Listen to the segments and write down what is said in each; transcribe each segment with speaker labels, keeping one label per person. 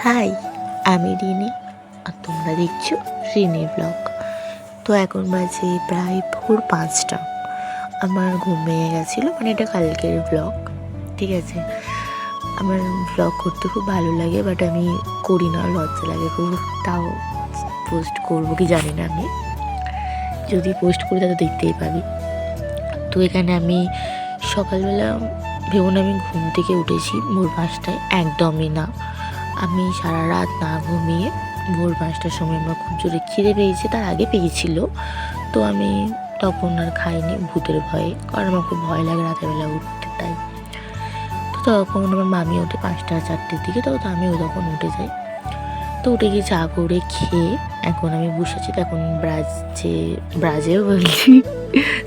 Speaker 1: High, আমি রিনি আর তোমরা দেখছো রিনি ব্লগ। তো এখন বাজে প্রায় ভোর 5টা। আমার ঘুম ভেঙে গেছিলো, মানে এটা কালকের ব্লগ, ঠিক আছে। আমার ব্লগ করতে খুব ভালো লাগে, বাট আমি করি না, লজ্জা লাগে খুব। তাও পোস্ট করবো কি জানি না, আমি যদি পোস্ট করি তাহলে দেখতেই পাবি। তো এখানে আমি সকালবেলা ভেবো না আমি ঘুম থেকে উঠেছি ভোর 5টায়, একদমই না। আমি সারা রাত না ঘুমিয়ে ভোর 5টার সময় আমার খুব জোরে খিদে পেয়েছে, তার আগে পেয়েছিল। তো আমি তখন আর খাইনি ভূতের ভয়ে, কারণ আমার খুব ভয় লাগে রাতেরবেলা উঠতে। তাই তো তখন আমার মামি ওঠে 5টা-4টের দিকে, তো আমিও তখন উঠে যাই। তো উঠে গিয়ে চা করে খেয়ে এখন আমি বসেছি। তো এখন ব্রাজেও বলছি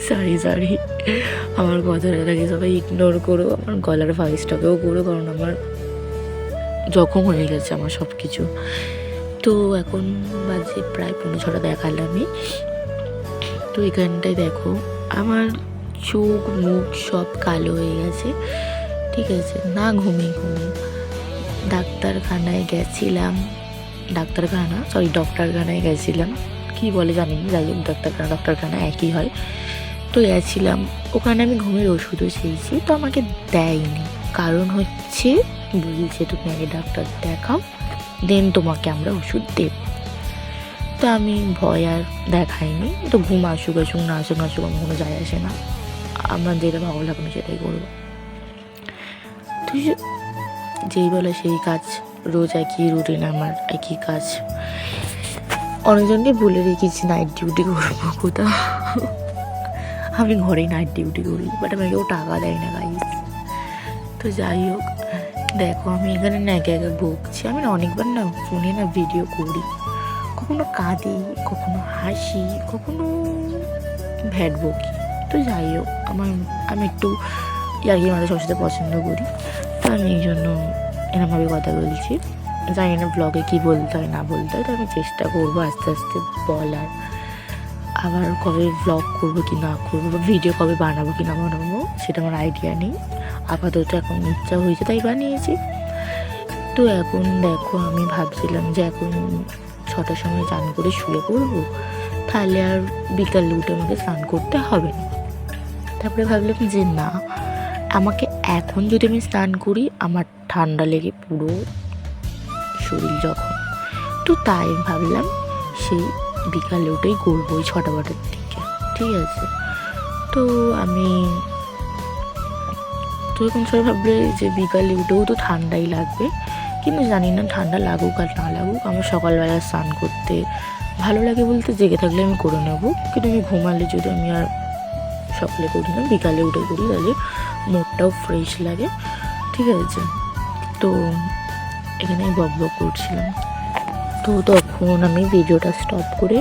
Speaker 1: সরি আমার কথাটাকে সবাই ইগনোর করো, আমার গলার ভয়েসটাকেও করো, কারণ আমার জখম হয়ে গেছে আমার সব কিছু। তো এখন বাজে প্রায় 5:45 দেখালামই। তো এখানটায় দেখো আমার চোখ মুখ সব কালো হয়ে গেছে, ঠিক আছে, না ঘুমিয়ে ডাক্তারখানায় গেছিলাম, কি বলে জানি না, যাই হোক ডাক্তারখানা একই হয়। তো গেছিলাম, ওখানে আমি ঘুমের ওষুধও চেয়েছি, তো আমাকে দেয়নি। কারণ হচ্ছে বলছে তুমি আগে ডাক্তার দেখাও, দেন তোমাকে আমরা ওষুধ দেব। তো আমি ভয় আর দেখাইনি। তো ঘুম আসুক না আসুক আমার কোনো যায় আসে না, আমার যেটা ভালো লাগবে সেটাই করবো। তো যেই বলে সেই কাজ, রোজ একই রুটিন, আমার একই কাজ। অনেকজনকে বলে রেখেছি নাইট ডিউটি করবো কোথাও, আমি ঘরেই নাইট ডিউটি করি, বাট আমাকে কেউ টাকা দেয় না গাইস। তো যাই হোক, দেখো আমি এখানে না একা বকছি। আমি না অনেকবার না ফোনে না ভিডিও করি, কখনো কাঁদি, কখনো হাসি, কখনো ভ্যাট বকি। তো যাই হোক, আমি একটু ইয়ার্কি মাঝে সবার সাথে পছন্দ করি, তো আমি এই জন্য এরকমভাবে কথা বলছি। জানি না ব্লগে কী বলতে হয় না বলতে হয়, তো আমি চেষ্টা করবো আস্তে আস্তে বলার। আবার কবে ব্লগ করবো কি না করবো, বা ভিডিও কবে বানাবো কি না বানাবো সেটা আমার আইডিয়া নেই। আপাতত এখন ইচ্ছা হয়েছে তাই বানিয়েছি। তো এখন দেখো আমি ভাবছিলাম যে এখন 6টার সময় চান করে শুয়ে পড়বো, তাহলে আর বিকালে উঠে আমাকে স্নান করতে হবে না। তারপরে ভাবলাম যে না, আমাকে এখন যদি আমি স্নান করি আমার ঠান্ডা লেগে পুরো শরীর যখন, তো তাই ভাবলাম সেই বিকালে উঠেই করবো ওই 6টা-8টার দিকে, ঠিক আছে। তো এখন সবাই ভাববে যে বিকালে উঠেও তো ঠান্ডাই লাগবে, কিন্তু জানি না ঠান্ডা লাগুক আর না লাগুক, আমার সকালবেলা স্নান করতে ভালো লাগে। বলতে জেগে থাকলে আমি করে নেবো, কিন্তু আমি ঘুমালে যদি আমি আর সকালে করি না, বিকালে উঠে করি, তাহলে মুডটাও ফ্রেশ লাগে, ঠিক আছে। তো এখানে বক করছিলাম। তো তখন আমি ভিডিওটা স্টপ করে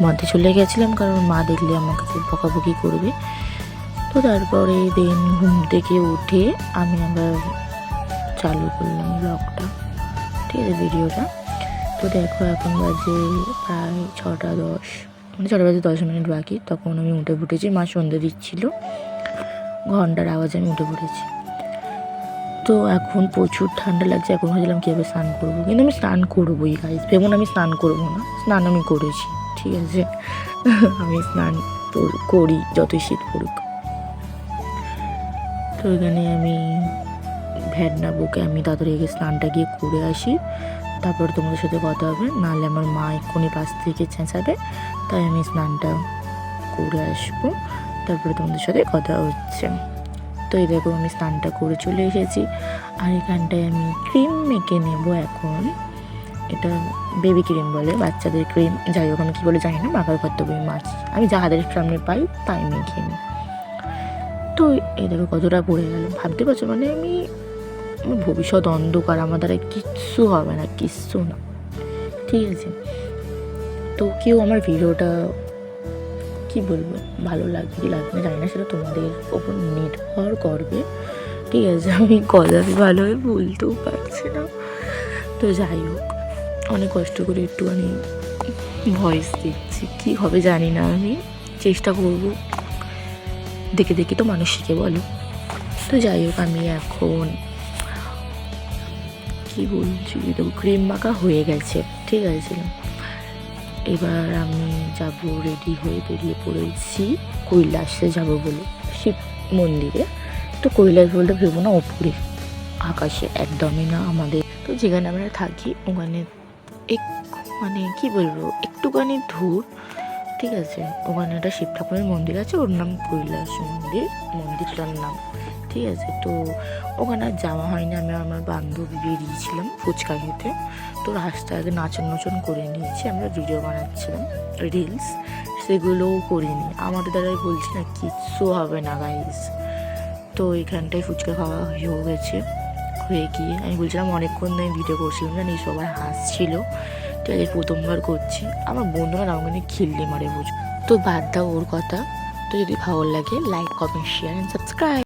Speaker 1: মাঠে চলে গেছিলাম, কারণ মা দেখলে আমাকে খুব বকাবকি করবে। তো তারপরে দিন ঘুম থেকে উঠে আমি আবার চালু করলাম ব্লগটা, ঠিক আছে, ভিডিওটা। তো দেখো এখন বাজে প্রায় 6:10, মানে 6:10 বাকি। তখন আমি উঠে ফুটেছি, মা সন্ধ্যে দিচ্ছিল, ঘন্টার আওয়াজে আমি উঠে পড়েছি। তো এখন প্রচুর ঠান্ডা লাগছে, এখন ভাবছিলাম কীভাবে স্নান করবো, কিন্তু আমি স্নান করবোই গাইস, ভেবো আমি স্নান করবো না, স্নান আমি করেছি, ঠিক আছে। আমি স্নান করি যতই শীত পড়ুক। তো এখানে আমি ভ্যাট না বকে আমি তাড়াতাড়ি গিয়ে স্নানটা গিয়ে করে আসি, তারপর তোমাদের সাথে কথা হবে, নাহলে আমার মা এক্ষুনি পাশ থেকে চেঁচাবে। তাই আমি স্নানটা করে আসবো, তারপরে তোমাদের সাথে কথা হচ্ছে। তো এই দেখো আমি স্নানটা করে চলে এসেছি, আর এখানটায় আমি ক্রিম মেখে নেব এখন। এটা বেবি ক্রিম বলে, বাচ্চাদের ক্রিম, যাই হোক আমি কী বলে জানি না, মাখার কর্তব্যই মাছ, আমি যা হাতের সামনে পাই তাই মেখে নিই। তো এই দেখো কতটা পড়ে গেল, ভাবতে পারছো, মানে আমার ভবিষ্যৎ অন্ধকার, আমার দ্বারা কিচ্ছু হবে না, কিচ্ছু না, ঠিক আছে। তো কেউ আমার ভিডিওটা কী বলবো ভালো লাগবে কি লাগবে না জানি না, সেটা তোমাদের ওপর নির্ভর করবে, ঠিক আছে। আমি কথা ভালোভাবে বলতেও পারছি না। তো যাই হোক, অনেক কষ্ট করে একটুখানি ভয়েস দিচ্ছি, কী হবে জানি না, আমি চেষ্টা করব, দেখে তো মানুষ শিখে বলো। তো যাই হোক, আমি এখন কি বলছি, তো ক্রিম মাখা হয়ে গেছে, ঠিক আছে। এবার আমি যাব, রেডি হয়ে বেরিয়ে পড়েছি কৈলাসে যাব বলে, শিব মন্দিরে। তো কৈলাস বলতে ভেবো না ওপরে আকাশে, একদমই না। আমাদের তো যেখানে আমরা থাকি ওখানে মানে কি বলবো, একটুখানি দূর, ঠিক আছে। ওখানে একটা শিব ঠাকুরের মন্দির আছে, ওর নাম কৈলাস মন্দির, মন্দিরটার নাম, ঠিক আছে। তো ওখানে আর যাওয়া হয়নি। আমি আমার বান্ধবী বেরিয়েছিলাম ফুচকা খেতে। তো রাস্তায় আগে নাচন করে নিয়েছি, আমরা ভিডিও বানাচ্ছিলাম রিলস, সেগুলোও করিনি। আমাদের দ্বারাই বলছি না, কিচ্ছু হবে না গাইস। তো এখানটায় ফুচকা খাওয়া হয়ে গেছে। হয়ে গিয়ে আমি বলছিলাম অনেকক্ষণ ধরে ভিডিও করছিলাম, জানি সবাই হাসছিল, ঠিক আছে। প্রথমবার করছি, আমার বন্ধুরা আমাকে খিল্লি মারে, বুঝো। তো বাদ দাও ওর কথা। তো যদি ভালো লাগে like, comment, share and subscribe.